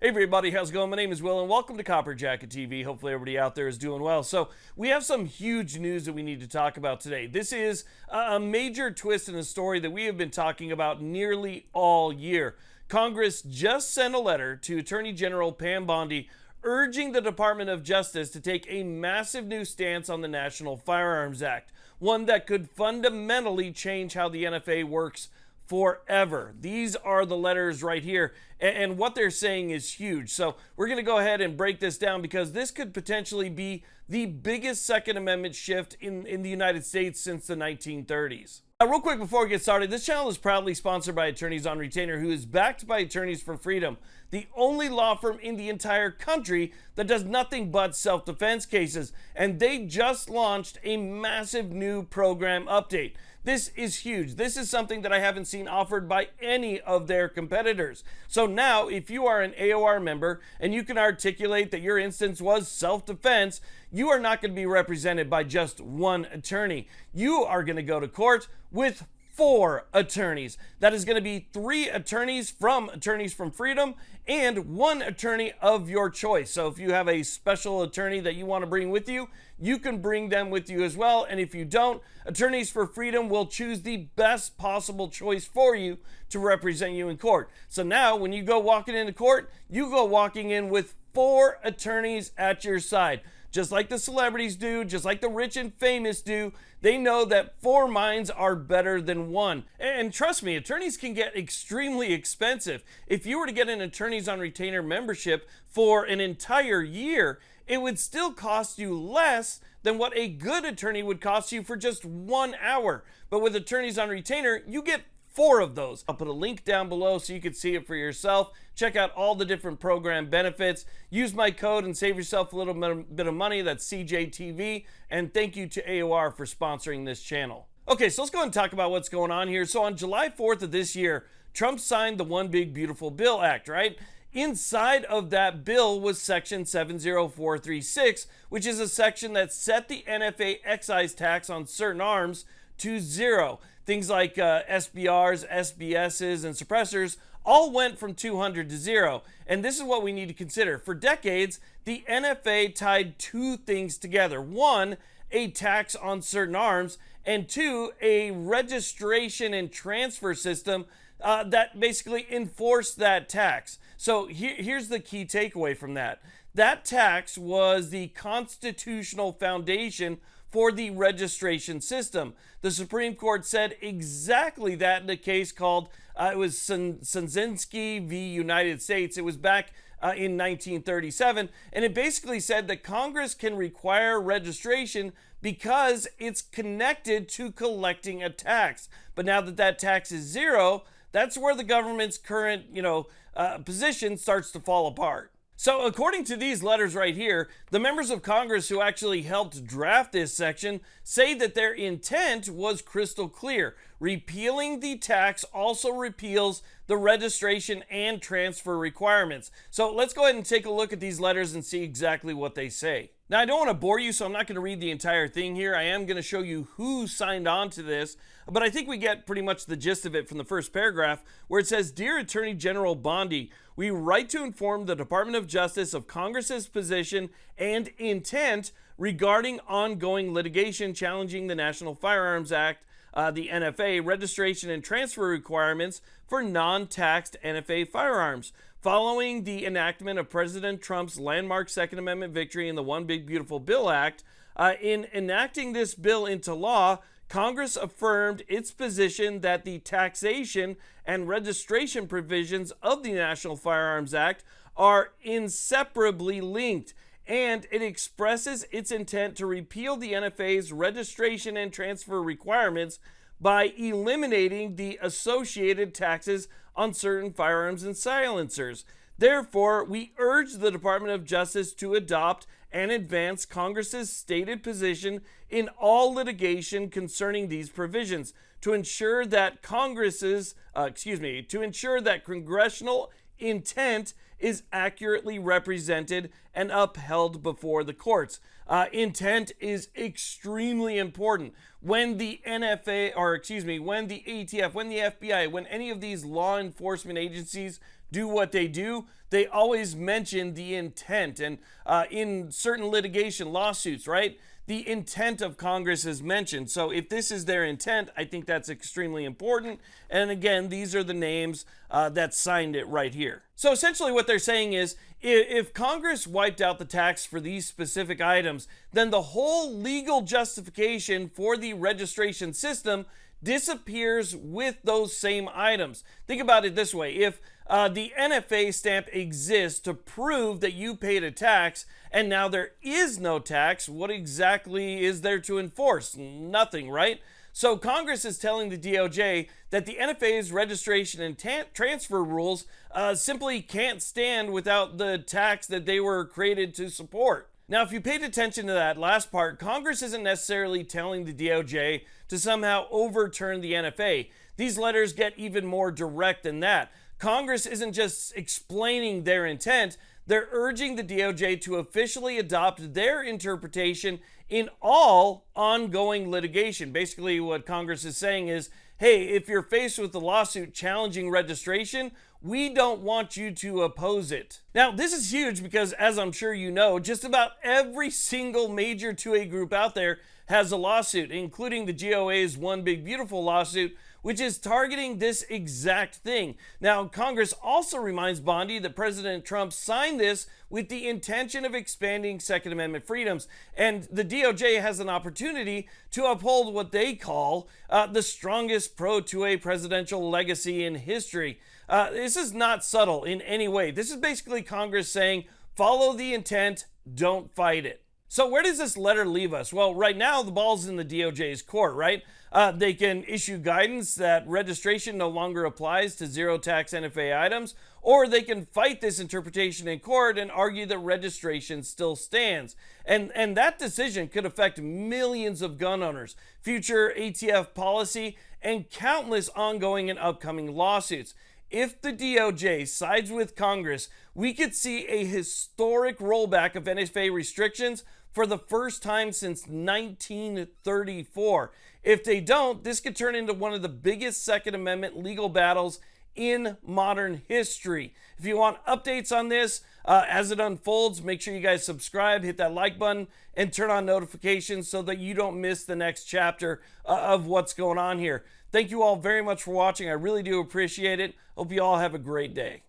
Hey everybody, how's it going? My name is Will and welcome to Copper Jacket TV. Hopefully everybody out there is doing well. So we have some huge news that we need to talk about today. This is a major twist in a story that we have been talking about nearly all year. Congress just sent a letter to Attorney General Pam Bondi urging the Department of Justice to take a massive new stance on the National Firearms Act, one that could fundamentally change how the NFA works forever. These are the letters right here, and what they're saying is huge. So we're going to go ahead and break this down because this could potentially be the biggest Second Amendment shift in the United States since the 1930s. Now, real quick before we get started, this channel is proudly sponsored by Attorneys on Retainer, who is backed by Attorneys for Freedom, the only law firm in the entire country that does nothing but self-defense cases. And they just launched a massive new program update. This is huge. This is something that I haven't seen offered by any of their competitors. So now, if you are an AOR member and you can articulate that your instance was self-defense, you are not going to be represented by just one attorney. You are going to go to court with 4 attorneys. That is going to be 3 attorneys from Freedom and 1 attorney of your choice. So if you have a special attorney that you want to bring with you, you can bring them with you as well. And if you don't, Attorneys for Freedom will choose the best possible choice for you to represent you in court. So now when you go walking into court, you go walking in with 4 attorneys at your side. Just like the celebrities do, just like the rich and famous do, they know that 4 minds are better than 1. And trust me, attorneys can get extremely expensive. If you were to get an Attorneys on Retainer membership for an entire year, it would still cost you less than what a good attorney would cost you for just 1 hour. But with Attorneys on Retainer, you get 4 of those. I'll put a link down below so you can see it for yourself. Check out all the different program benefits. Use my code and save yourself a little bit of money. That's CJTV. And thank you to AOR for sponsoring this channel. Okay, so let's go ahead and talk about what's going on here. So on July 4th of this year, Trump signed the One Big Beautiful Bill Act, right? Inside of that bill was Section 70436, which is a section that set the NFA excise tax on certain arms to 0. Things like SBRs, SBSs, and suppressors all went from 200 to 0. And this is what we need to consider. For decades, the NFA tied 2 things together. 1, a tax on certain arms, and 2, a registration and transfer system that basically enforced that tax. So here's the key takeaway from that. That tax was the constitutional foundation for the registration system. The Supreme Court said exactly that in a case called, it was Sunzinski v. United States. It was back in 1937, and it basically said that Congress can require registration because it's connected to collecting a tax. But now that that tax is 0, that's where the government's current, position starts to fall apart. So according to these letters right here, the members of Congress who actually helped draft this section say that their intent was crystal clear. Repealing the tax also repeals the registration and transfer requirements. So let's go ahead and take a look at these letters and see exactly what they say. Now, I don't want to bore you, so I'm not going to read the entire thing here. I am going to show you who signed on to this, but I think we get pretty much the gist of it from the first paragraph, where it says, "Dear Attorney General Bondi, we write to inform the Department of Justice of Congress's position and intent regarding ongoing litigation challenging the National Firearms Act, the NFA, registration and transfer requirements for non-taxed NFA firearms. Following the enactment of President Trump's landmark Second Amendment victory in the One Big Beautiful Bill Act, in enacting this bill into law, Congress affirmed its position that the taxation and registration provisions of the National Firearms Act are inseparably linked, and it expresses its intent to repeal the NFA's registration and transfer requirements by eliminating the associated taxes on certain firearms and silencers. Therefore, we urge the Department of Justice to adopt and advance Congress's stated position in all litigation concerning these provisions to ensure that congressional intent is accurately represented and upheld before the courts." Intent is extremely important. When the NFA, when the ATF, when the FBI, when any of these law enforcement agencies do what they do, they always mention the intent. And in certain litigation lawsuits, right, the intent of Congress is mentioned. So if this is their intent, I think that's extremely important. And again, these are the names that signed it right here. So essentially what they're saying is, if Congress wiped out the tax for these specific items, then the whole legal justification for the registration system disappears with those same items. Think about it this way. If the NFA stamp exists to prove that you paid a tax and now there is no tax, what exactly is there to enforce? Nothing, right? So Congress is telling the DOJ that the NFA's registration and transfer rules simply can't stand without the tax that they were created to support. Now, if you paid attention to that last part, Congress isn't necessarily telling the DOJ to somehow overturn the NFA. These letters get even more direct than that. Congress isn't just explaining their intent, they're urging the DOJ to officially adopt their interpretation in all ongoing litigation. Basically, what Congress is saying is, hey, if you're faced with a lawsuit challenging registration, we don't want you to oppose it. Now, this is huge because, as I'm sure you know, just about every single major 2A group out there has a lawsuit, including the GOA's One Big Beautiful lawsuit, which is targeting this exact thing. Now, Congress also reminds Bondi that President Trump signed this with the intention of expanding Second Amendment freedoms, and the DOJ has an opportunity to uphold what they call the strongest pro-2A presidential legacy in history. This is not subtle in any way. This is basically Congress saying, follow the intent, don't fight it. So where does this letter leave us? Well, right now the ball's in the DOJ's court, right? They can issue guidance that registration no longer applies to zero tax NFA items, or they can fight this interpretation in court and argue that registration still stands. And that decision could affect millions of gun owners, future ATF policy, and countless ongoing and upcoming lawsuits. If the DOJ sides with Congress, we could see a historic rollback of NFA restrictions for the first time since 1934. If they don't, this could turn into one of the biggest Second Amendment legal battles in modern history. If you want updates on this as it unfolds, make sure you guys subscribe, hit that like button, and turn on notifications so that you don't miss the next chapter of what's going on here. Thank you all very much for watching. I really do appreciate it. Hope you all have a great day.